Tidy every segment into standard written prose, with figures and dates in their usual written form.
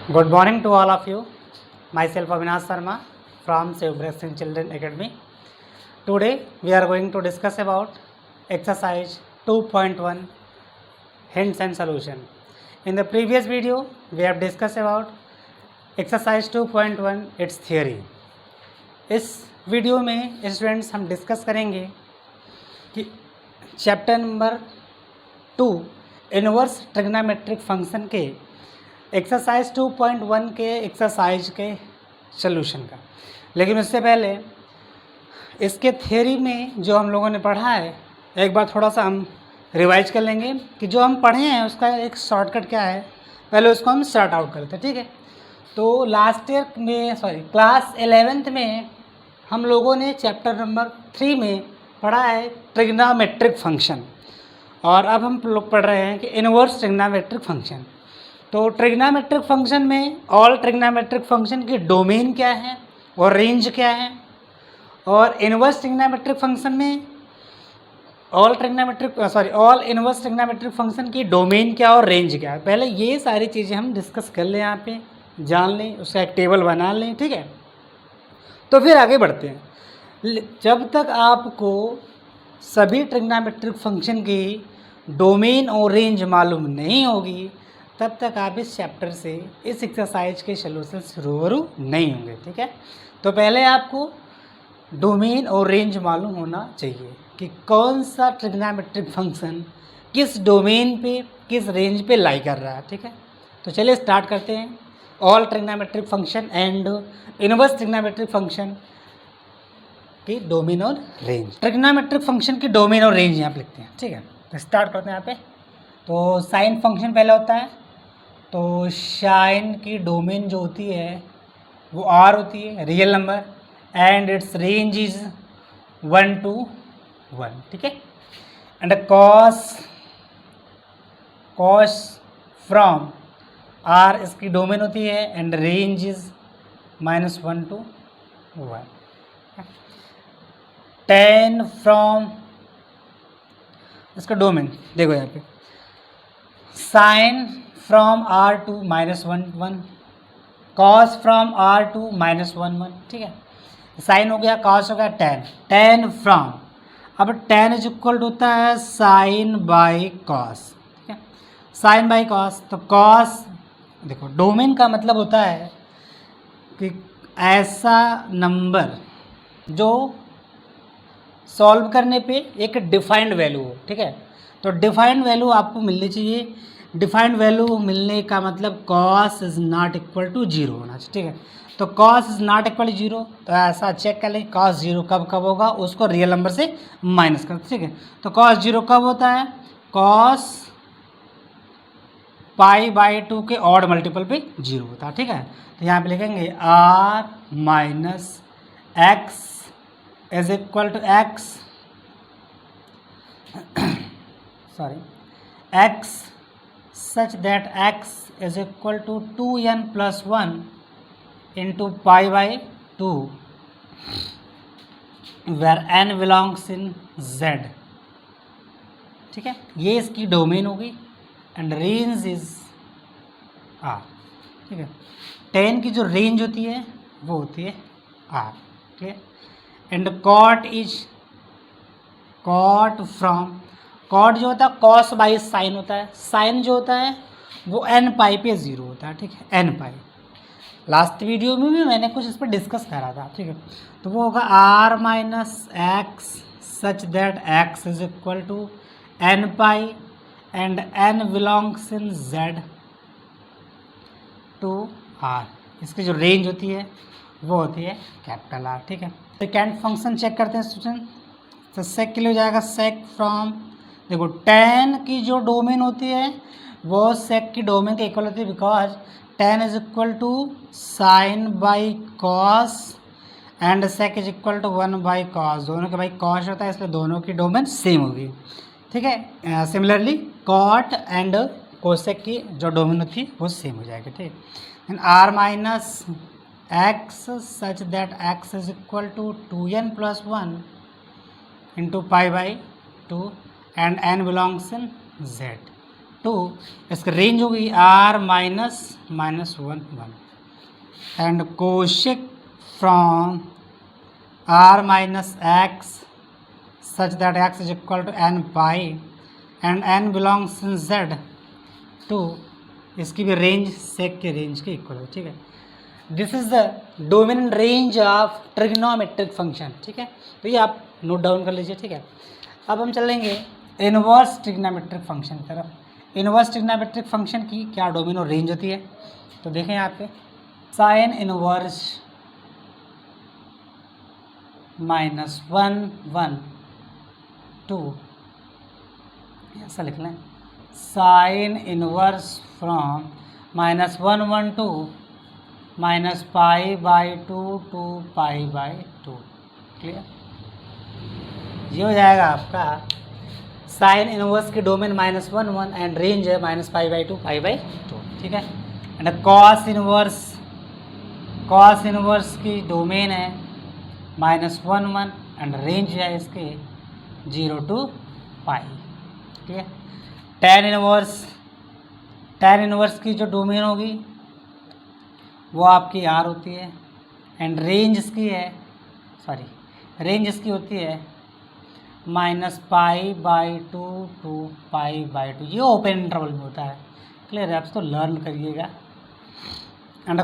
Good morning to all of you. Myself Avinash Sharma from Save Breasting Children Academy. Today we are going to discuss about exercise 2.1 hints and solution. In the previous video we have discussed about exercise 2.1 its theory. इस video में students हम discuss करेंगे कि chapter number 2 inverse trigonometric function के exercise 2.1 के exercise के solution का। लेकिन उससे पहले इसके थ्योरी में जो हम लोगों ने पढ़ा है एक बार थोड़ा सा हम रिवाइज कर लेंगे कि जो हम पढ़े हैं उसका एक शॉर्टकट क्या है, पहले उसको हम स्टार्ट आउट करते हैं। ठीक है, तो लास्ट ईयर में क्लास 11th में हम लोगों ने चैप्टर नंबर 3 में पढ़ा है ट्रिग्नोमेट्रिक फंक्शन, और अब हम लोग पढ़ रहे हैं कि इनवर्स ट्रिग्नोमेट्रिक फंक्शन। तो ट्रिग्नोमेट्रिक फंक्शन में ऑल ट्रिग्नोमेट्रिक फंक्शन की डोमेन क्या है और रेंज क्या है, और इनवर्स ट्रिग्नोमेट्रिक फंक्शन में ऑल इनवर्स ट्रिग्नोमेट्रिक फंक्शन की डोमेन क्या और रेंज क्या है। पहले ये सारी चीज़ें हम डिस्कस कर लें, यहाँ पे जान लें, उसका एक टेबल बना लें। ठीक है, तो फिर आगे बढ़ते हैं। जब तक आपको सभी ट्रिग्नोमेट्रिक फंक्शन की डोमेन और रेंज मालूम नहीं होगी तब तक आप इस चैप्टर से इस एक्सरसाइज के सॉल्यूशन से रूबरू नहीं होंगे। ठीक है, तो पहले आपको डोमेन और रेंज मालूम होना चाहिए कि कौन सा ट्रिग्नोमेट्रिक फंक्शन किस डोमेन पे किस रेंज पे लाई कर रहा है। ठीक है, तो चलिए स्टार्ट करते हैं। All trigonometric function and inverse trigonometric function की डोमेन और रेंज। ट्रिग्नोमेट्रिक फंक्शन की डोमेन और रेंज यहाँ पे लिखते हैं। ठीक है, तो स्टार्ट करते हैं यहाँ पे। तो साइन फंक्शन पहले होता है, तो साइन की डोमेन जो होती है वो आर होती है, real number, and its range is 1 to 1। ठीक है, एंड कॉस फ्रॉम आर इसकी डोमेन होती है and range is -1 to 1। Tan from इसका डोमेन देखो यहाँ पे, sine from R to -1 cos from R to -1। ठीक है, साइन हो गया, कॉस हो गया, टेन फ्रॉम, अब टेन इज इक्वल होता है साइन बाई कॉस। ठीक है, साइन बाई कॉस, तो कॉस देखो डोमेन का मतलब होता है कि ऐसा नंबर जो सॉल्व करने पे एक डिफाइंड वैल्यू हो। ठीक है, तो डिफाइंड वैल्यू आपको मिलनी चाहिए। डिफाइंड वैल्यू मिलने का मतलब cos is not equal to 0 होना चाहिए। ठीक है, तो cos is not equal to 0, तो ऐसा चेक कर लें कॉस 0 कब होगा, उसको रियल नंबर से माइनस कर। ठीक है, तो कॉस 0 कब होता है, कॉस π/2 के ऑड मल्टीपल पे 0 होता है। ठीक है, तो यहाँ पे लिखेंगे r minus x is equal to x x such that x is equal to 2n plus 1 into π/2 where n belongs in z। ठीक है, ये इसकी डोमेन होगी एंड रेंज इज r। ठीक है, 10 की जो रेंज होती है वो होती है r। ठीक है, एंड कॉट फ्रॉम, कॉट जो होता है कॉस बाई साइन होता है, साइन जो होता है वो n पाई पे 0 होता है। ठीक है, n पाई, लास्ट वीडियो में भी मैंने कुछ इस पर डिस्कस करा था। ठीक है, तो वो होगा r minus x such that x is equal to n pi and n belongs in z to r। इसकी जो रेंज होती है वो होती है कैपिटल R। ठीक है, सेकेंड फंक्शन चेक करते हैं स्टूडेंट। तो सेक के लिए हो जाएगा सेक फ्रॉम, देखो 10 की जो डोमेन होती है वो सेक की डोमेन के इक्वल होती है, because 10 is equal to sine by cos and sec is equal to 1 by cos. दोनों के भाई कॉस होता है इसलिए दोनों की डोमेन सेम होगी। ठीक है, सिमिलरली कॉट एंड कोसेक की जो डोमेन होती है वो सेम हो जाएगी। ठीक है, and R minus x such that x is equal to 2n plus 1 into π/2 and n belongs in z to, इसकी रेंज होगी r minus minus 1 1 and cosec from r minus x such that x is equal to n pi and n belongs in z to, इसकी भी range सेक के range के equal है, ठीक है। This is the domain and range of trigonometric function, ठीक है। तो ये आप नोट डाउन कर लीजिए, ठीक है। अब हम चलेंगे इनवर्स ट्रिग्नोमेट्रिक फंक्शन की तरफ। इनवर्स ट्रिग्नोमेट्रिक फंक्शन की क्या डोमेन और रेंज होती है, तो देखें यहाँ पे साइन इनवर्स माइनस 1 1 2, ऐसा लिख लें, sine inverse from minus 1 1 2 minus pi by 2 2 pi by 2, clear. ये हो जाएगा आपका साइन इनवर्स की डोमेन माइनस 1 1 एंड रेंज है minus pi by 2 pi by 2, ठीक है। एंड कॉस इनवर्स की डोमेन है माइनस 1 1 एंड रेंज है इसके 0 टू पाई, ठीक है। टेन इनवर्स की जो डोमेन होगी वो आपकी r होती है एंड रेंज इसकी होती है minus pi by 2 to pi by 2। ये ओपन इंटरवल में होता है, क्लियर है, आप तो लर्न करिएगा। एंड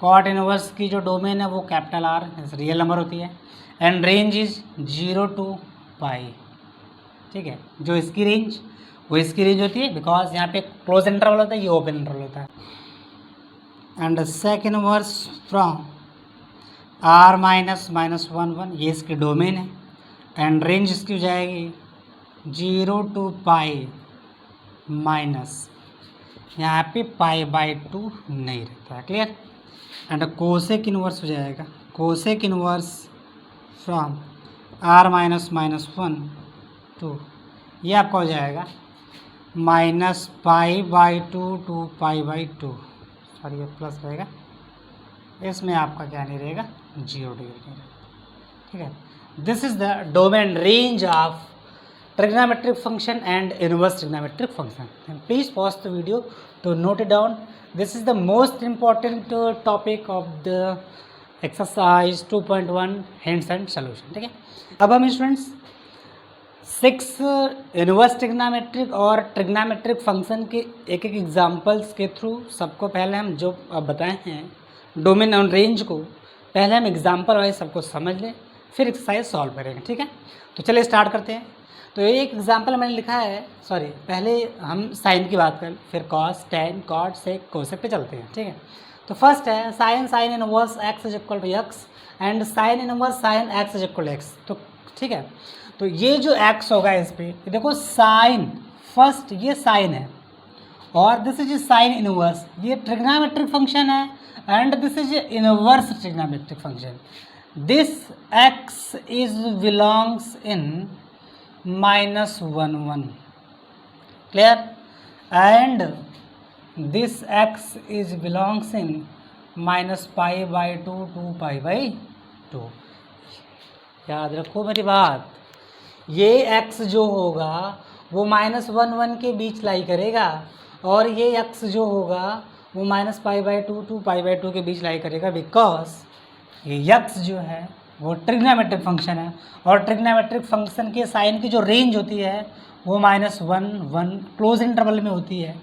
कॉट इनवर्स की जो डोमेन है वो कैपिटल R रियल नंबर होती है एंड रेंज इज 0 टू पाई, ठीक है। जो इसकी रेंज होती है, बिकॉज यहाँ पे क्लोज इंटरवल होता है, ये ओपन इंटरवल होता है। And sec inverse from r minus minus 1 1, ये इसकी डोमेन है एंड रेंज इसकी हो जाएगी 0 टू पाई माइनस, यहाँ पे पाई बाई 2 नहीं रहता है, क्लियर। एंड कोसेक इनवर्स हो जाएगा, cosec inverse from r minus minus 1 2, ये आपका हो जाएगा minus pi by 2 to pi by 2, sorry ये प्लस रहेगा, इसमें आपका क्या नहीं रहेगा, 0 डिग्री नहीं रहेगा, ठीक है। This is the domain range of trigonometric function and inverse trigonometric function. And please pause the video to note it down. This is the most important topic of the exercise 2.1 hints and solution, ठीक है। अब हम students 6 inverse trigonometric और trigonometric function के एक एक examples के through सबको पहले हम जो बताए हैं डोमेन और रेंज को पहले हम एग्जांपल वाइज सबको समझ लें, फिर एक्सरसाइज सॉल्व करेंगे, ठीक है। तो चलिए स्टार्ट करते हैं। तो एक एग्जांपल मैंने लिखा है, सॉरी पहले हम साइन की बात करें, फिर cos, tan, cot, sec, cosec पे चलते हैं, ठीक है। तो फर्स्ट है sine inverse x is equal to x and sine inverse sine x is equal to x, तो ठीक है। तो ये जो एक्स होगा इस पर देखो साइन, फर्स्ट ये साइन है और दिस इज साइन इनवर्स, ये ट्रिग्नोमेट्रिक फंक्शन है and this is inverse trigonometric function. This x is belongs in minus 1 1, clear, and this x is belongs in minus pi by 2 to pi by 2। याद रखो मेरी बात, ये x जो होगा वो माइनस 1 1 के बीच लाई करेगा और ये एक्स जो होगा वो minus pi by 2 to pi by 2 के बीच लाई करेगा, बिकॉज ये एक्स जो है वो ट्रिग्नोमेट्रिक फंक्शन है और ट्रिग्नोमेट्रिक फंक्शन के साइन की जो रेंज होती है वो माइनस 1 1 क्लोज इंटरवल में होती है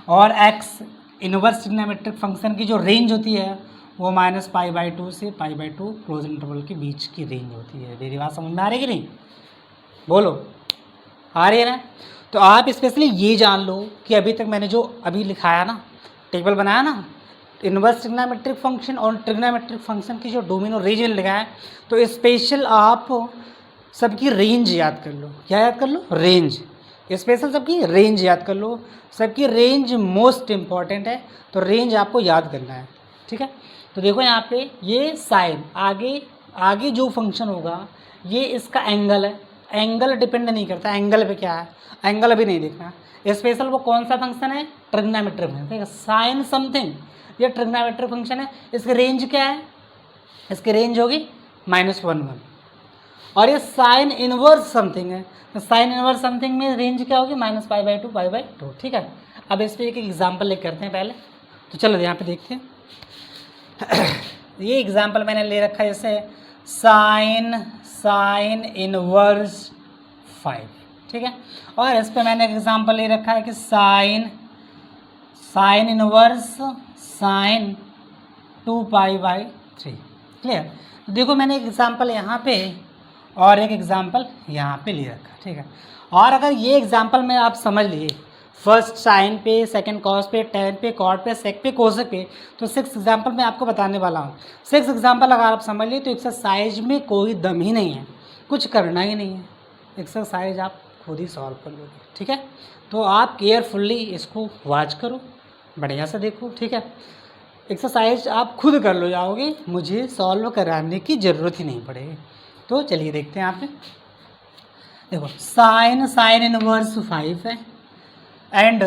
और एक्स इनवर्स ट्रिग्नोमेट्रिक फंक्शन की जो रेंज होती है वो माइनस पाई बाई 2 से पाई बाई 2 क्लोज इंटरवल के बीच की रेंज होती है। मेरी बात समझ में आ रही कि नहीं, बोलो आ रही है ना। तो आप स्पेशली ये जान लो कि अभी तक मैंने जो अभी लिखाया ना, टेबल बनाया ना, इनवर्स ट्रिग्नोमेट्रिक फंक्शन और ट्रिग्नोमेट्रिक फंक्शन की जो डोमेन और रेंज में लिखा है, तो स्पेशल आप सबकी रेंज याद कर लो। क्या याद कर लो? रेंज। स्पेशल सबकी रेंज याद कर लो, सबकी रेंज मोस्ट इम्पॉर्टेंट है, तो रेंज आपको याद करना है, ठीक है। तो देखो यहाँ पे ये साइन, आगे जो फंक्शन होगा ये इसका एंगल है, एंगल डिपेंड नहीं करता एंगल पे क्या है, एंगल अभी नहीं देखना। स्पेशल वो कौन सा फंक्शन है? ट्रिग्नोमेट्रिक फंक्शन, ठीक है। साइन समथिंग ये ट्रिग्नोमेट्रिक फंक्शन है, इसकी रेंज क्या है? इसकी रेंज होगी -1 1 और ये साइन इनवर्स समथिंग है, तो साइन इनवर्स समथिंग में रेंज क्या होगी, -π/2 π/2, ठीक है। अब इस पर एक एग्जाम्पल लेके करते हैं पहले, तो चलो यहाँ पे देखते हैं। ये एग्जाम्पल मैंने ले रखा है जैसे साइन इनवर्स 5, ठीक है। और इस पर मैंने एक एग्जाम्पल ले रखा है कि साइन इनवर्स साइन 2π/3, क्लियर। देखो मैंने एक एग्जाम्पल यहाँ पे और एक एग्जाम्पल यहाँ पे ले रखा, ठीक है। और अगर ये एग्जाम्पल में आप समझ लिए, फर्स्ट साइन पे, सेकंड कॉस पे, टेन पे, कॉट पे, सेक पे, कोसेक पे, तो 6 एग्जाम्पल मैं आपको बताने वाला हूँ। 6 एग्जाम्पल अगर आप समझ लिए तो एक्सरसाइज में कोई दम ही नहीं है, कुछ करना ही नहीं है, एक्सरसाइज आप खुद ही सॉल्व कर लोगे, ठीक है। तो आप केयरफुल्ली इसको वॉच करो, बढ़िया से देखो, ठीक है। एक्सरसाइज आप खुद कर लो जाओगे, मुझे सॉल्व कराने की ज़रूरत ही नहीं पड़ेगी। तो चलिए देखते हैं यहाँ पे, देखो साइन इनवर्स 5 है, and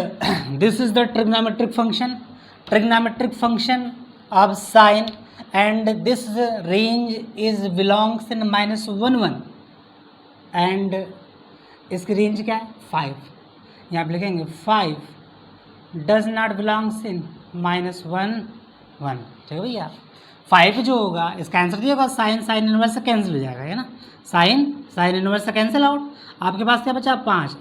this is the trigonometric function of sine, and this range is belongs in -1 1, and इसकी रेंज क्या है 5। यहाँ पे लिखेंगे 5 डज नॉट बिलोंग्स इन -1 1, ठीक है भैया। 5 जो होगा इसका आंसर दिया होगा साइन इनवर्स से कैंसिल हो जाएगा, है ना। साइन इनवर्स से कैंसिल आउट, आपके पास क्या बचा 5,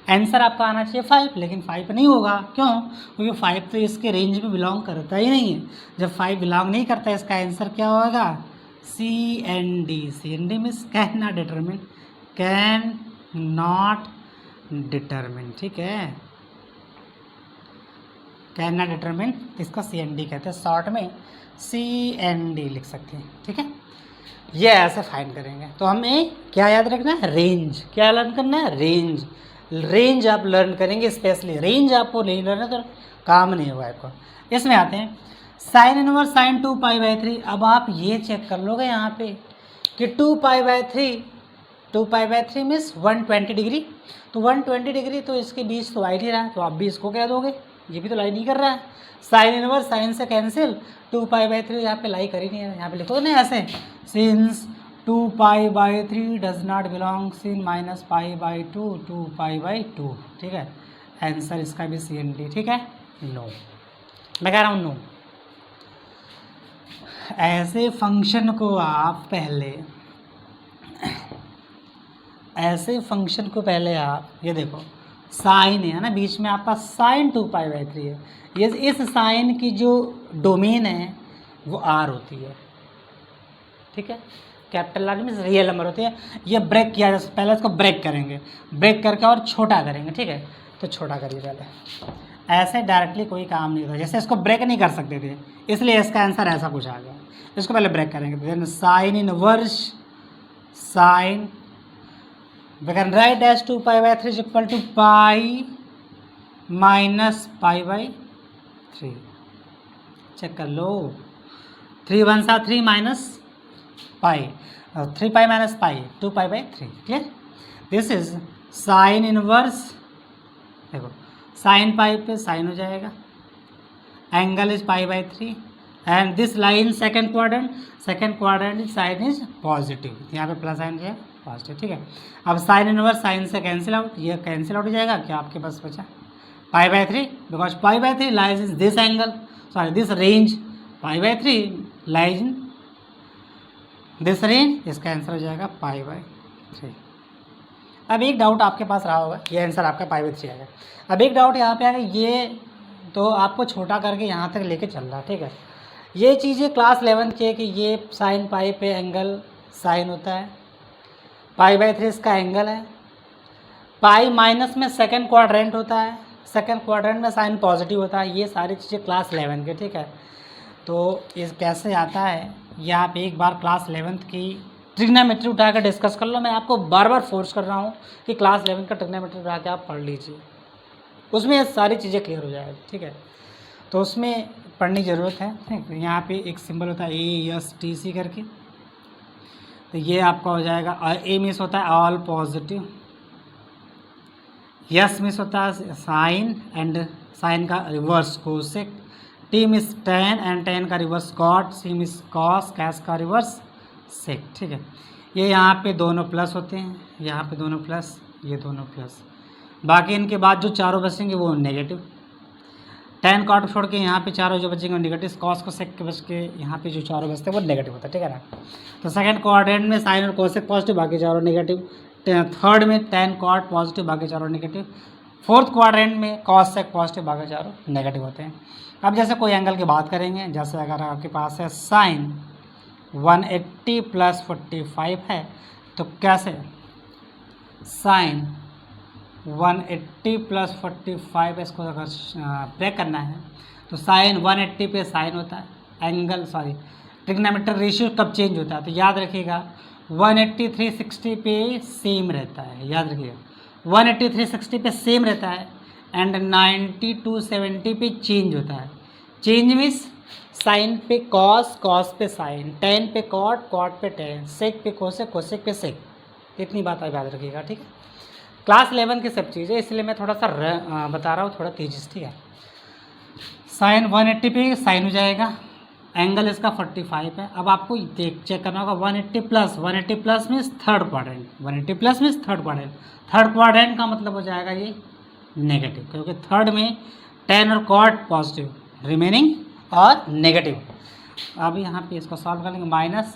आंसर आपका आना चाहिए 5, लेकिन 5 नहीं होगा, क्यों, क्योंकि 5 तो इसके रेंज में बिलोंग करता ही नहीं है। जब 5 बिलोंग नहीं करता है, इसका आंसर क्या होगा CND। CND means can not determine, ठीक है, कैन नॉट डिटरमिन, इसका CND कहते हैं, शॉर्ट में CND लिख सकते हैं, ठीक है। ये ऐसे फाइंड करेंगे। तो हमें क्या याद रखना है, रेंज, क्या लर्न करना है, रेंज आप लर्न करेंगे, स्पेशली रेंज आपको नहीं लर्न तो काम नहीं होगा आपको। इसमें आते हैं साइन इनवर्स साइन 2π/3। अब आप ये चेक कर लोगे यहाँ पे कि 2π/3 मीन्स 120 डिग्री, तो 120 डिग्री तो इसके बीच तो लाइट ही रहा है, तो आप भी इसको कह दोगे, ये भी तो लाई नहीं कर रहा है। साइन इनवर्स साइन से कैंसिल, 2π/3 यहाँ पे लाई कर ही नहीं है, यहाँ पे लिखो ना ऐसे, सिंस 2π/3 डज नॉट बिलोंग्स इन -π/2 2π/2, ठीक है। आंसर इसका भी CND, ठीक है, नो, मैं कह रहा हूँ नो। ऐसे फंक्शन को आप पहले आप ये देखो, साइन है ना, बीच में आपका साइन 2π/3 है, ये इस साइन की जो डोमेन है वो R होती है, ठीक है, capital R means real number होती है। ये ब्रेक किया जाए, पहले इसको ब्रेक करेंगे, ब्रेक करके और छोटा करेंगे, ठीक है। तो छोटा करिए पहले, ऐसे डायरेक्टली कोई काम नहीं होता, जैसे इसको ब्रेक नहीं कर सकते थे, इसलिए इसका आंसर ऐसा कुछ आ गया। इसको पहले ब्रेक करेंगे, then sine inverse sine, we can write as 2π/3 is equal to pi minus π/3, check कर लो, 3 1 3 minus pi, 3π minus pi 2π/3, clear. This is sine inverse, देखो साइन पाई पे साइन हो जाएगा, angle is π/3, and this line second quadrant sine is positive, यहाँ पे plus sine है positive, ठीक है। अब साइन इनवर्स साइन से कैंसिल आउट, ये कैंसिल आउट हो जाएगा, क्या आपके पास बचा π/3, because π/3 lies in this angle, sorry this range, π/3 lies in this range, इसका आंसर हो जाएगा π/3। अब एक डाउट आपके पास रहा होगा, ये आंसर आपका π/3 आएगा। अब एक डाउट यहाँ पे आएगा, ये तो आपको छोटा करके यहाँ तक लेके चल रहा है, ठीक है। ये चीज़ें क्लास 11 की है कि ये साइन पाई पे एंगल साइन होता है, π/3 इसका एंगल है, पाई माइनस में सेकंड क्वाड्रेंट होता है, सेकंड क्वाड्रेंट में साइन पॉजिटिव होता है, ये सारी चीज़ें क्लास 11 के, ठीक है। तो इस कैसे आता है, ये आप एक बार क्लास 11th की ट्रिग्नोमेट्री उठाकर डिस्कस कर लो। मैं आपको बार बार फोर्स कर रहा हूँ कि क्लास 11 का ट्रिग्नोमेट्री उठा के आप पढ़ लीजिए, उसमें ये सारी चीज़ें क्लियर हो जाएगी, ठीक है। तो उसमें पढ़ने की ज़रूरत है, ठीक। यहाँ पे एक सिंबल होता है ASTC करके, तो ये आपका हो जाएगा, A मिस होता है ऑल पॉजिटिव, यस मिस होता है साइन एंड साइन का reverse cosec, T miss tan and tan का reverse cot, C miss cos, cos का रिवर्स सेक, ठीक है। ये यहाँ पे दोनों प्लस होते हैं, यहाँ पे दोनों प्लस, ये दोनों प्लस, बाकी इनके बाद जो चारों बचेंगे वो नेगेटिव। टेन कॉट छोड़ के यहाँ पे चारों जो बचेंगे नेगेटिव, कॉस को सेक के बच के यहाँ पे जो चारों बचते हैं वो नेगेटिव होता है, ठीक है ना। तो सेकंड क्वाड्रेंट में साइन और कोसेक पॉजिटिव, बाकी चारों नेगेटिव। थर्ड में टेन कॉट पॉजिटिव, बाकी चारों नेगेटिव। फोर्थ क्वाड्रेंट में कॉस सेक पॉजिटिव, बाकी चारों नेगेटिव होते हैं। अब जैसे कोई एंगल की बात करेंगे, जैसे अगर आपके पास है साइन 180 + 45 है, तो कैसे साइन 180 + 45 इसको अगर ब्रेक करना है तो साइन 180 पे साइन होता है, एंगल सॉरी ट्रिग्नोमेट्रिक रेशियो कब चेंज होता है, तो याद रखिएगा 180 360 पे सेम रहता है, याद रखिएगा 180 360 पे सेम रहता है, एंड 90 270 पे चेंज होता है। चेंज मीन्स साइन पे कॉस, कॉस पे साइन, टेन पे कॉट, कॉट पे टेन, सेक पे कोसेक, कोसेक पे सेक, इतनी बात आप याद रखिएगा, ठीक है। क्लास 11 की सब चीज़ें, इसलिए मैं थोड़ा सा बता रहा हूँ थोड़ा तेजी से, ठीक है। साइन 180 पे साइन हो जाएगा, एंगल इसका 45 है। अब आपको चेक करना होगा 180 plus means third quadrant, 180 plus means third quadrant. Third quadrant का मतलब हो जाएगा ये नेगेटिव, क्योंकि थर्ड में टेन और कॉट पॉजिटिव, रिमेनिंग और नेगेटिव। अब यहाँ पे इसको सॉल्व कर लेंगे, minus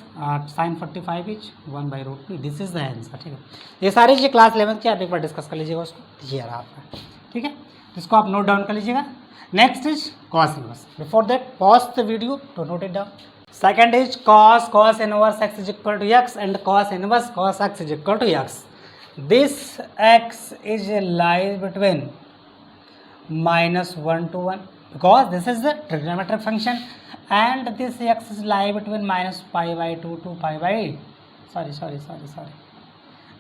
sine 45 is 1/√2, this is the answer, ठीक है। ये सारी चीज़ क्लास 11 की आप एक बार डिस्कस कर लीजिएगा उसको, ये रहा आपका, ठीक है। इसको आप नोट डाउन कर लीजिएगा। Next is cos inverse, before that pause the video to note it down. Second is cos inverse x is equal to x and cos inverse cos x is equal to x। This x is lies between -1 to 1 because this is the trigonometric function, and this x is lie between -π/2 to π/,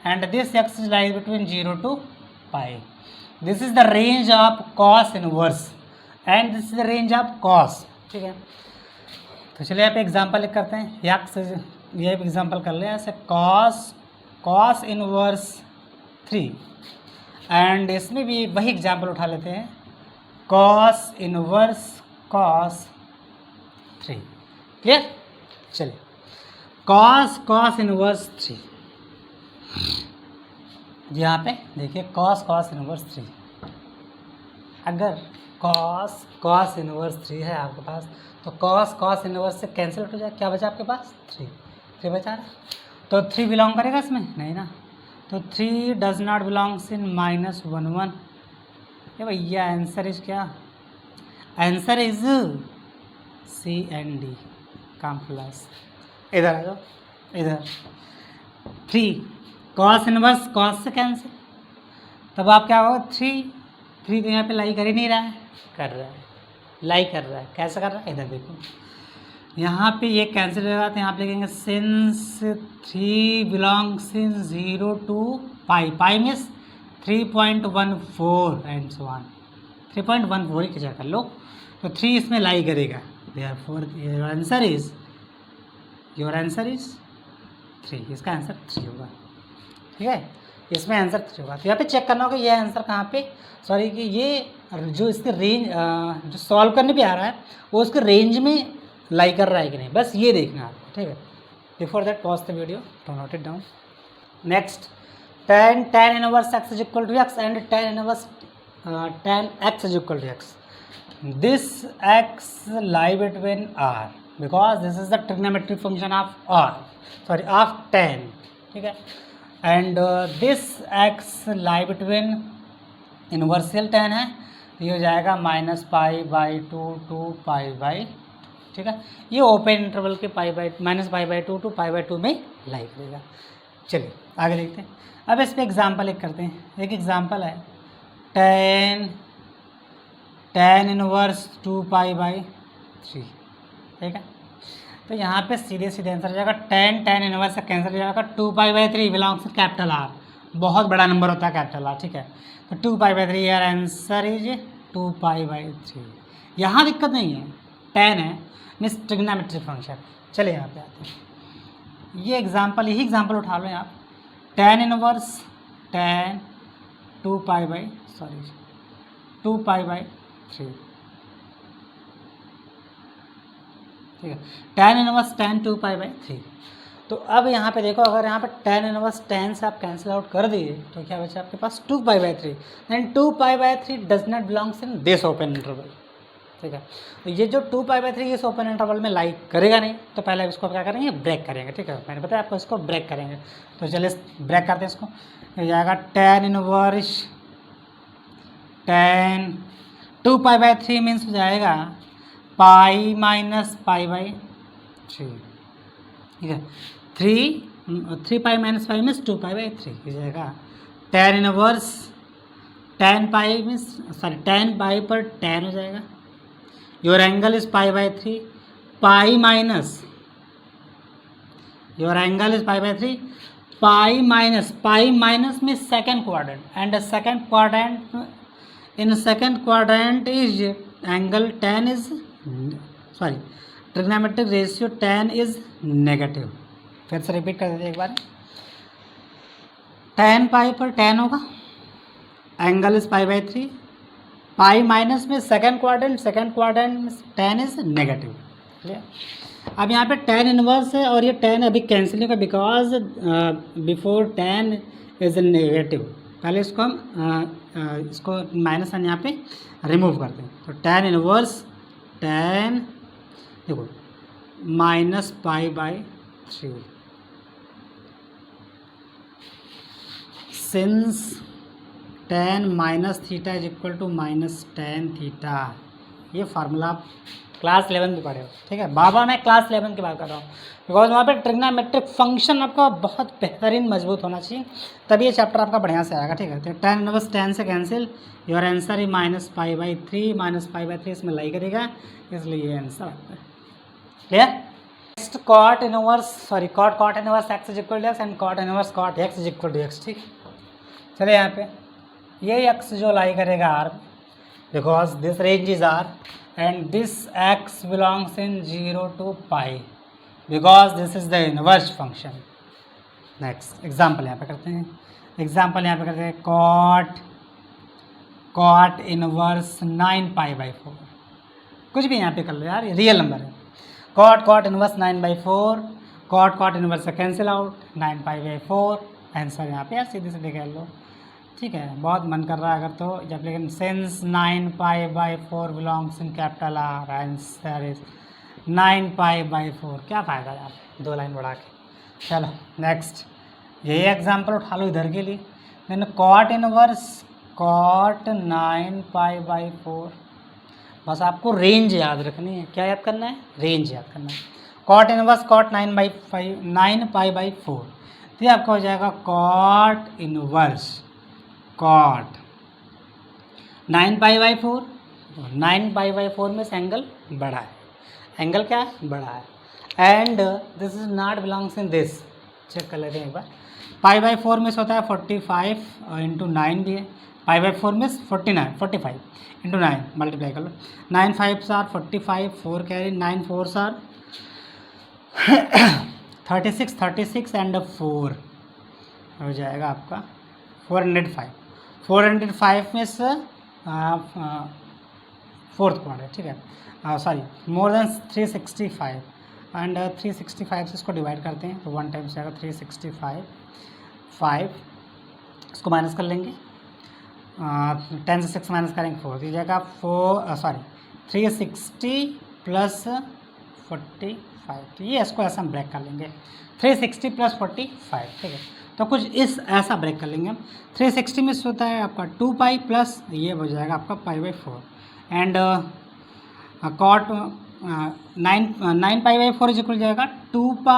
and this x is lie between 0 to π. This is the range of cos inverse and this is the range of cos, ठीक है। तो चलिए यहाँ पे example लिख करते हैं, x ये एग्जाम्पल कर लें ऐसे cos इनवर्स 3, एंड इसमें भी वही एग्जाम्पल उठा लेते हैं cos इनवर्स cos 3, क्लियर। चलिए cos इनवर्स 3, यहाँ पे देखिए cos इनवर्स 3, अगर cos इनवर्स 3 है आपके पास, तो cos इनवर्स से कैंसिल हो जाए, क्या बचा आपके पास 3 बचा रहा, तो 3 बिलोंग करेगा इसमें, नहीं ना, तो 3 डज नॉट बिलोंग्स इन -1 1। ये भैया आंसर इज क्या, answer is C and D, काम प्लस, इधर आ जाओ, इधर 3 cos इनवर्स cos से कैंसिल, तब आप क्या होगा 3 तो यहाँ पे लाई कर ही नहीं रहा है, कर रहा है, लाई कर रहा है, कैसे कर रहा है, इधर देखो, यहाँ पे ये कैंसिल हो जाता है, यहाँ पे लिखेंगे since 3 belongs in 0 to π means 3.14 and so on, 3.14 ही क्या कर लो, तो 3 इसमें लाई करेगा, देयरफॉर योर आंसर इज 3, इसका आंसर 3 होगा, ठीक है, इसमें आंसर 3 होगा। तो यहाँ पे चेक करना होगा ये आंसर कहाँ पे, सॉरी कि ये जो इसके रेंज जो सॉल्व करने पे आ रहा है वो उसके रेंज में लाई कर रहा है कि नहीं, बस ये देखना है आपको, ठीक है। Before that pause the video to note it down. Next tan inverse x is equal to x and tan inverse tan x is equal to x। This x lie between r because this is the trigonometric function of tan, ठीक है, and this x lie between इनवर्सियल tan है, ये हो जाएगा -π/2 to π/2, ठीक है, ये open interval के -π/2 to π/2 में लाई करेगा। चलिए आगे देखते हैं। अब इस पर एग्जाम्पल एक करते हैं, एक एग्जाम्पल है tan इनवर्स 2π/3, ठीक है, तो यहाँ पे सीधे आंसर हो जाएगा tan इनवर्स से कैंसिल हो जाएगा, 2π/3 बिलोंग्स टू कैपिटल R, बहुत बड़ा नंबर होता है कैपिटल R, ठीक है, तो 2π/3 यार आंसर इज 2π/3, यहाँ दिक्कत नहीं है, tan है मीन्स ट्रिग्नोमेट्रिक फंक्शन। चलिए यहाँ पे आते हैं, ये एग्जाम्पल, यही एग्जाम्पल उठा लो आप, tan इनवर्स tan 2π/3, ठीक है, tan इनवर्स tan 2π/3, तो अब यहाँ पे देखो, अगर यहाँ पे tan इनवर्स tan से आप कैंसिल आउट कर दिए तो क्या बचा आपके पास 2π/3, and 2π/3 does not belongs in this open interval, ठीक है। तो ये जो 2π/3 इस ओपन इंटरवल में लाई करेगा नहीं, तो पहले इसको क्या करेंगे, ब्रेक करेंगे, ठीक है। मैंने बताया आपको इसको ब्रेक करेंगे, तो चलिए ब्रेक करते हैं इसको। हो जाएगा tan इनवर्स tan 2π/3 मीन्स हो जाएगा पाई माइनस π/3, ठीक है। 3π माइनस पाई मीन्स 2π/3 हो जाएगा। tan inverse tan pi means sorry tan pi पर tan हो जाएगा। Your angle is π/3, pi minus your angle is π/3, pi minus means second quadrant, and second quadrant in second quadrant is angle tan is sorry trigonometric ratio tan is negative। फिर से repeat कर देते हैं एक बार। tan pi पर tan होगा, angle is π/3, pi minus में second quadrant में tan इज नेगेटिव, क्लियर। अब यहाँ पे tan इनवर्स है और ये tan अभी कैंसिल होगा because before tan is negative. पहले इसको हम इसको माइनस साइन यहाँ पे रिमूव करते हैं, तो tan इनवर्स tan देखो minus π/3 since tan minus theta is equal to minus tan theta. ये फार्मूला आप क्लास 11 में पढ़े हो, ठीक है। बाबा मैं क्लास 11 की बात कर रहा हूँ, बिकॉज वहाँ पे ट्रिग्नोमेट्रिक फंक्शन आपका बहुत बेहतरीन मजबूत होना चाहिए, तभी ये चैप्टर आपका बढ़िया से आएगा, ठीक है। तो tan इनवर्स tan से कैंसिल, योर आंसर ही माइनस π/3 इसमें लाई करेगा, इसलिए ये आंसर आपका clear. Next cot inverse x is equal to x and cot inverse cot x is equal to x, ठीक। चलिए यहाँ पे ये x जो लाई करेगा R, because this range is R and this x belongs in 0 to pi because this is the inverse function। next example यहाँ पे करते हैं, cot इनवर्स 9π/4, कुछ भी यहाँ पे कर लो यार, ये रियल नंबर है। cot इनवर्स 9/4, cot इनवर्स से कैंसिल आउट 9π/4, आंसर यहाँ पे यार सीधे सीधे कह लो, ठीक है। बहुत मन कर रहा है अगर तो जब, लेकिन since 9π/4 belongs in capital R, answer is 9π/4। क्या फ़ायदा यार 2 लाइन बढ़ा के। चलो नेक्स्ट, यही एग्जांपल उठा लो इधर के लिए। देन cot इनवर्स cot 9π/4, बस आपको रेंज याद रखनी है। क्या याद करना है? रेंज याद करना है। cot इनवर्स cot 9π/4, तो ये आपका हो जाएगा cot इनवर्स cot 9π/4, 9π/4 में से एंगल बड़ा है, एंगल क्या है? बड़ा है, and this is not belongs in this. Check कर लेते हैं एक बार। π/4 में से होता है 45 इंटू 9 भी है, π/4 में 45 इंटू 9 मल्टीप्लाई कर लो, 9 5s are 45, 4 carry, 9 4s are 36 and 4 हो जाएगा आपका 405 में से फोर्थ क्वाड्रेंट है, ठीक है। सॉरी मोर देन 365 एंड 365 से इसको डिवाइड करते हैं तो 1 टाइम से आएगा 365, 5 इसको माइनस कर लेंगे, 10 से 6 माइनस करेंगे 4, तो जाएगा 360 प्लस 45, तो ये इसको ऐसा हम ब्रेक कर लेंगे 360 प्लस 45, ठीक है। तो कुछ इस ऐसा ब्रेक कर लेंगे हम। 360 में होता है आपका 2π प्लस ये हो जाएगा आपका π/4 एंड cot 9π/4 इज इक्वल जाएगा 2π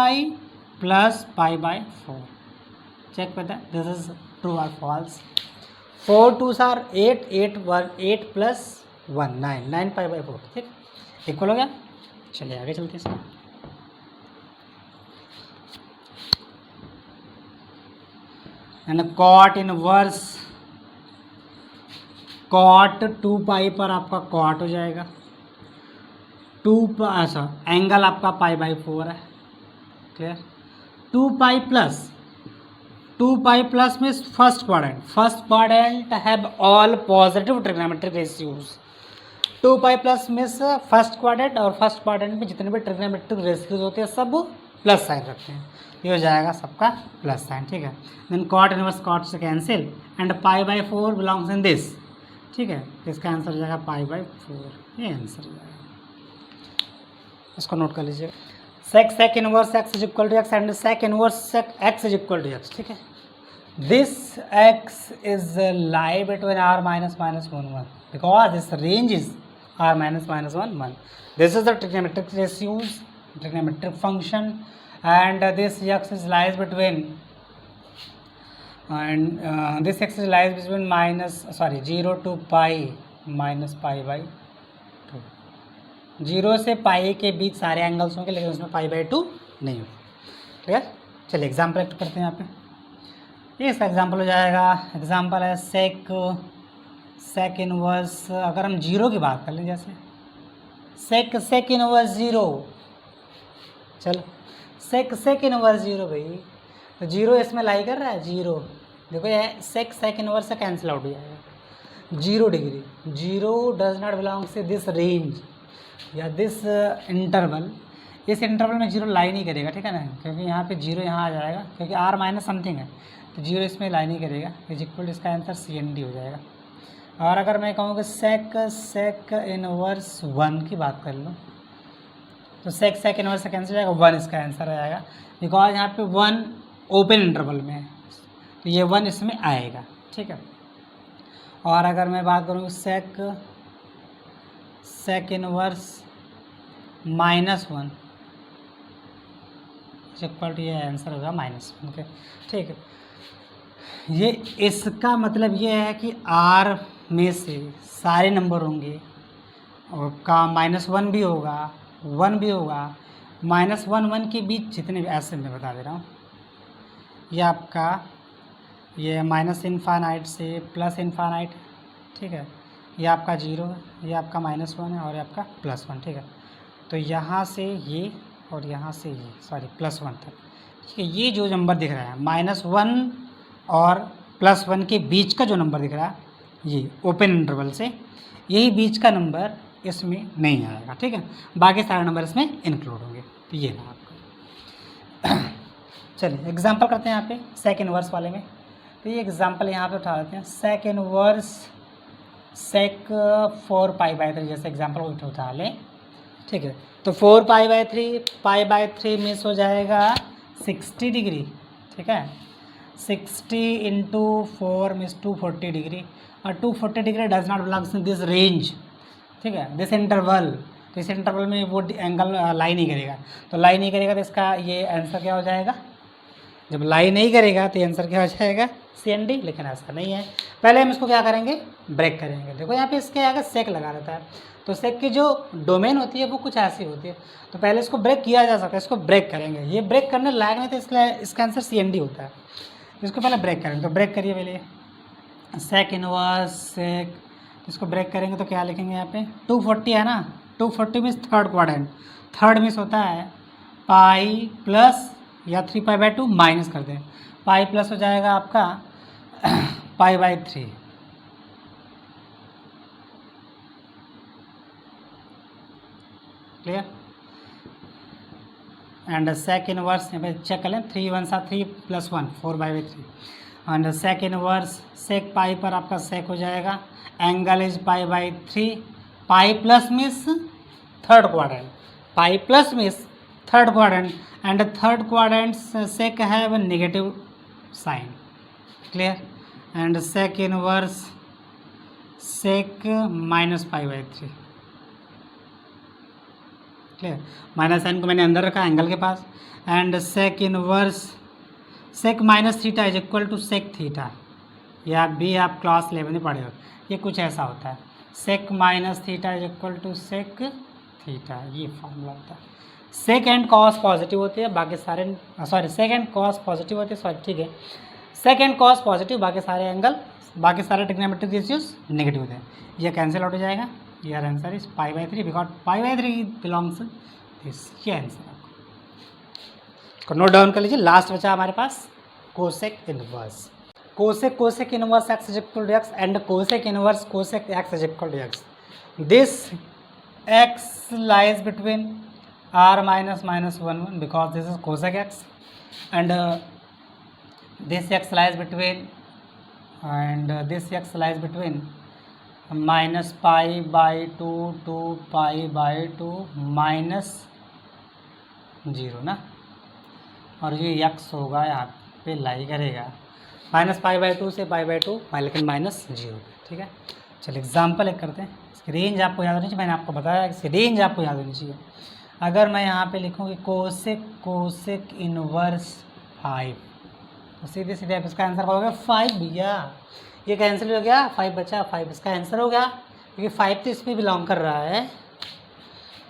प्लस π/4। चेक पता है दिस इज ट्रू और फॉल्स। 4 2s आर 8 प्लस 1 9π/4, ठीक इक्वल हो गया। चलिए आगे चलते हैं इसमें। एंड cot इनवर्स cot 2π पर आपका cot हो जाएगा, 2π ऐसा एंगल आपका π/4 है, clear. 2π plus means first quadrant have all positive trigonometric ratios. 2π plus means first quadrant, और फर्स्ट क्वाड्रेंट में जितने भी ट्रिग्नोमेट्रिक रेशियोज होते हैं सब प्लस साइन रखते हैं, ये हो जाएगा सबका प्लस साइन, ठीक है। देन कॉट इनवर्स कॉट से cancel and pi by 4 belongs in this, ठीक है। तो इसका आंसर हो जाएगा पाई बाई 4, ये आंसर हो जाएगा। इसको नोट कर लीजिए, sec inverse x is equal to x and sec inverse sec x is equal to x, ठीक है। This x is lie between R minus minus 1 1 because this range is R minus minus 1 1. This is the trigonometric ratios, trigonometric function, and this x lies between this x lies between 0 to pi minus pi by 2. 0 से पाई के बीच सारे angles होंगे, लेकिन उसमें पाई by 2 नहीं होगा, ठीक है। चलिए एग्जाम्पल एक्ट करते हैं यहाँ पे। ये इसका एग्जाम्पल हो जाएगा, एग्जाम्पल है सेक इनवर्स, अगर हम जीरो की बात कर लें, जैसे सेक इनवर्स 0, चलो सेक इनवर्स 0 भाई, तो 0 इसमें लाई कर रहा है, 0 देखो ये सेक इनवर्स से कैंसिल आउट हो जाएगा, 0 degree, 0 does not belongs to this range या दिस इंटरवल, इस इंटरवल में 0 लाई नहीं करेगा, ठीक है ना, क्योंकि यहाँ पे 0 यहाँ आ जाएगा, क्योंकि आर माइनस समथिंग है, तो 0 इसमें लाई नहीं करेगा, इज इक्वल इसका आंसर CND हो जाएगा। और अगर मैं कहूँ कि सेक इनवर्स 1 की बात कर लूँ, तो सेक इनवर्स से कैंसिल हो जाएगा, 1 इसका आंसर आ जाएगा, बिकॉज यहाँ पे 1 ओपन इंटरवल में है, तो ये 1 इसमें आएगा, ठीक है। और अगर मैं बात करूँ सेक इनवर्स -1 इक्वल टू, ये आंसर होगा -1, ओके, ठीक है। ये इसका मतलब ये है कि R में से सारे नंबर होंगे और का -1 भी होगा, 1 भी होगा, -1 1 के बीच जितने भी, ऐसे मैं बता दे रहा हूँ, ये आपका ये माइनस इनफाइनाइट से प्लस इनफाइनाइट, ठीक है, ये आपका 0 है, ये आपका -1 है और ये आपका +1, ठीक है। तो यहाँ से ये और यहाँ से ये +1 तक, ठीक है। ये जो नंबर दिख रहा है -1 और +1 के बीच का जो नंबर दिख रहा है, ये ओपन इंटरवल से, यही बीच का नंबर इसमें नहीं आएगा, ठीक है। बाकी सारे नंबर इसमें इंक्लूड होंगे, तो ये ना आपका। चलिए एग्जांपल करते हैं यहाँ पे सेक इनवर्स वाले में। तो ये एग्जांपल यहाँ पे उठा लेते हैं, सेक इनवर्स सेक 4 π/3 जैसे एग्जांपल उठा लें, ठीक है। तो 4 π/3 मिस हो जाएगा 60 डिग्री, ठीक है। 60 इंटू 4 मीन्स 240 डिग्री, और 240 degree does not belongs in this range, ठीक है, दिस इंटरवल। तो इस इंटरवल में वो एंगल लाई नहीं करेगा, तो लाई नहीं करेगा तो इसका ये आंसर क्या हो जाएगा, जब लाई नहीं करेगा तो आंसर क्या हो जाएगा CND, लेकिन ऐसा नहीं है। पहले हम इसको क्या करेंगे, ब्रेक करेंगे। देखो यहाँ पे इसके आगे सेक लगा रहता है, तो सेक की जो डोमेन होती है वो कुछ ऐसी होती है, तो पहले इसको ब्रेक किया जा सकता है, इसको ब्रेक करेंगे। ये ब्रेक करने लायक नहीं, तो इसका आंसर CND होता है। इसको पहले ब्रेक करेंगे, तो ब्रेक करिए पहले सेक इनवर्स सेक, इसको ब्रेक करेंगे तो क्या लिखेंगे यहाँ पे, 240 है ना, 240 means third quadrant, third means होता है पाई प्लस या 3π/2 माइनस कर दें, पाई प्लस हो जाएगा आपका π/3, क्लियर। एंड सेक इनवर्स यहाँ पे चेक कर लें, 3 1 3 + 1 4/3, एंड सेक इनवर्स सेक पाई पर आपका सेक हो जाएगा, angle is π/3, pi plus means third quadrant, pi plus means third quadrant, and third quadrant sec have negative sign, clear. And sec inverse sec -π/3, clear. Minus sign को मैंने अंदर रखा angle के पास, and sec inverse sec -θ is equal to sec theta, या भी आप class 11 में पढ़े हो, ये कुछ ऐसा होता है, sec -θ is equal to sec theta, ये फॉर्मूला होता है। सेक एंड कॉस पॉजिटिव होती है, बाकी सारे सेक एंड कॉस पॉजिटिव होती है, ठीक है, सेक एंड कॉस पॉजिटिव, बाकी सारे एंगल, बाकी सारे ट्रिग्नोमेट्रिक रेशियोज नेगेटिव होते हैं, ये कैंसिल आउट हो जाएगा। Your answer is π/3 because π/3 belongs this, ये आंसर आपको नोट डाउन कर लीजिए। लास्ट बचा हमारे पास cosec inverse, cosec inverse x is equal to x and cosec inverse cosec x is equal to x। This x lies between r minus minus 1 1 because this is cosec x and this x lies between this x lies between minus pi by 2 to pi by 2 minus 0 ना, और ये x होगा यहाँ पे लाई करेगा minus pi by 2 से पाई by 2 लेकिन minus 0। ठीक है, चलिए एग्जाम्पल एक करते हैं। इसकी रेंज आपको याद होनी चाहिए, मैंने आपको बताया कि इसकी रेंज आपको याद होनी चाहिए। अगर मैं यहाँ पे लिखूँ कि कोसेक इनवर्स 5, तो सीधे सीधे आप इसका आंसर हो गया 5 भैया, ये कैंसिल हो गया, 5 बचा, 5 इसका आंसर हो गया क्योंकि 5 तो इसमें बिलोंग कर रहा है।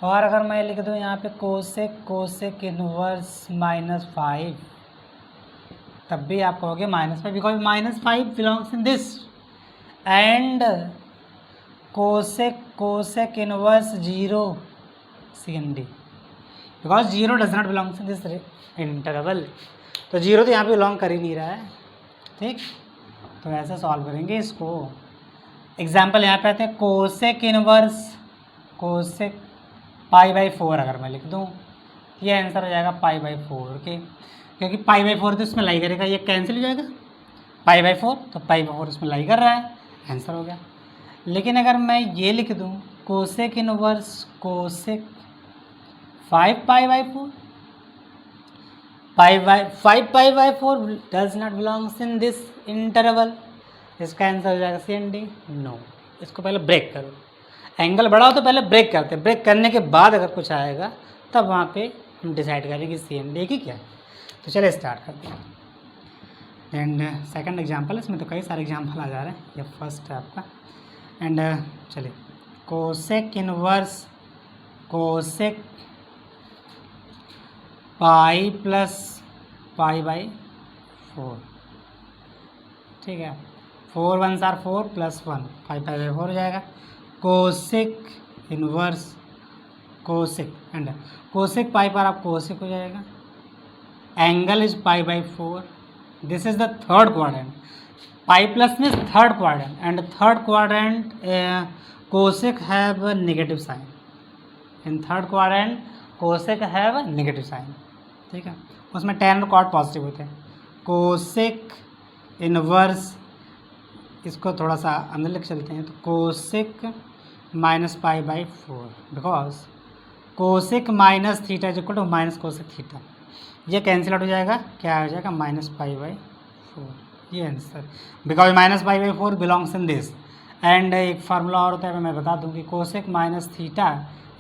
और अगर मैं लिख दूँ यहाँ पे कोसेक इनवर्स -5, तब भी आप कहोगे -5 because -5 belongs in this, and cosec inverse 0 CND because 0 does not belongs in this interval, तो 0 तो यहाँ पे बिलोंग कर ही नहीं रहा है। ठीक, तो ऐसे सॉल्व करेंगे इसको। एग्जाम्पल यहाँ पे आते हैं, कोसेक पाई बाई 4 अगर मैं लिख दूँ, ये आंसर हो जाएगा पाई बाई 4 के, क्योंकि पाई बाई 4 तो इसमें लाई करेगा, ये कैंसिल हो जाएगा पाई बाई 4, तो पाई बाई 4 इसमें लाई कर रहा है, आंसर हो गया। लेकिन अगर मैं ये लिख दूँ cosec inverse cosec 5 pi by 4, 5 pi by 4 does not belongs in this interval, इसका आंसर हो जाएगा CND नो। इसको पहले ब्रेक करो, एंगल बढ़ाओ तो पहले ब्रेक करते हैं, ब्रेक करने के बाद अगर कुछ आएगा तब वहाँ पे हम डिसाइड करेंगे CND की क्या है। तो चलिए स्टार्ट करते हैं। एंड सेकंड एग्जांपल, इसमें तो कई सारे एग्जांपल आ जा रहे हैं, ये फर्स्ट है आपका। एंड चलिए cosec inverse cosec pi plus pi by 4, ठीक है, 4 1 4 प्लस 1 5 पाई बाई 4 हो जाएगा। Cosec inverse cosec and cosec pi पर आप कोसेक हो जाएगा, angle is pi by 4, this is the third quadrant, pi plus means third quadrant, and third quadrant cosec have negative sign, in third quadrant cosec have negative sign. ठीक है, उसमें tan और cot positive होते हैं। Cosec inverse, इसको थोड़ा सा अंदर लेके चलते हैं, तो cosec minus pi by 4 because cosec minus theta is equal to minus cosec theta, ये कैंसिल आउट हो जाएगा, क्या हो जाएगा माइनस पाई बाई 4, ये answer, because minus pi by 4 belongs in this. And एक फार्मूला और होता है, मैं बता दूं कि cosec minus theta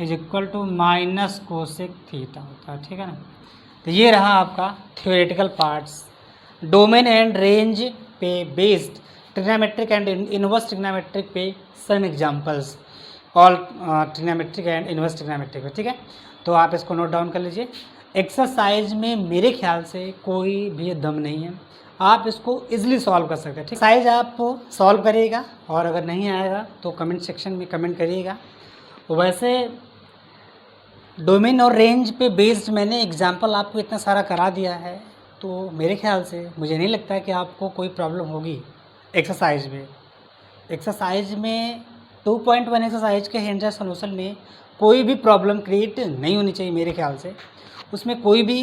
is equal to minus cosec theta होता है। ठीक है ना, तो ये रहा आपका theoretical parts, domain and range पे based trigonometric and inverse trigonometric पे some examples, all trigonometric and inverse trigonometric पे। ठीक है, तो आप इसको नोट डाउन कर लीजिए। एक्सरसाइज में मेरे ख्याल से कोई भी दम नहीं है, आप इसको इजीली सॉल्व कर सकते हैं। ठीक, एक्सरसाइज आप सॉल्व करिएगा, और अगर नहीं आएगा तो कमेंट सेक्शन में कमेंट करिएगा। वैसे डोमेन और रेंज पे बेस्ड मैंने एग्जांपल आपको इतना सारा करा दिया है, तो मेरे ख्याल से मुझे नहीं लगता है कि आपको कोई प्रॉब्लम होगी एक्सरसाइज में। एक्सरसाइज में 2.1 एक्सरसाइज के हैंड सोल्यूशन में कोई भी प्रॉब्लम क्रिएट नहीं होनी चाहिए मेरे ख्याल से, उसमें कोई भी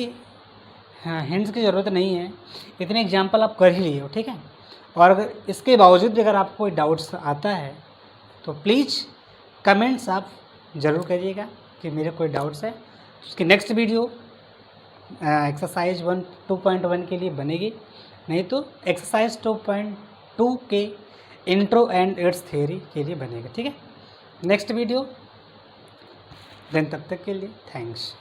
हैंड्स की ज़रूरत नहीं है, इतने एग्जांपल आप कर ही लिए हो। ठीक है, और अगर इसके बावजूद भी अगर आपको कोई डाउट्स आता है तो प्लीज़ कमेंट्स आप ज़रूर करिएगा कि मेरे कोई डाउट्स है। उसकी नेक्स्ट वीडियो एक्सरसाइज 2.1 के लिए बनेगी, नहीं तो एक्सरसाइज 2.2 के इंट्रो एंड इट्स थ्योरी के लिए बनेगा। ठीक है, नेक्स्ट वीडियो, देन तब तक के लिए थैंक्स।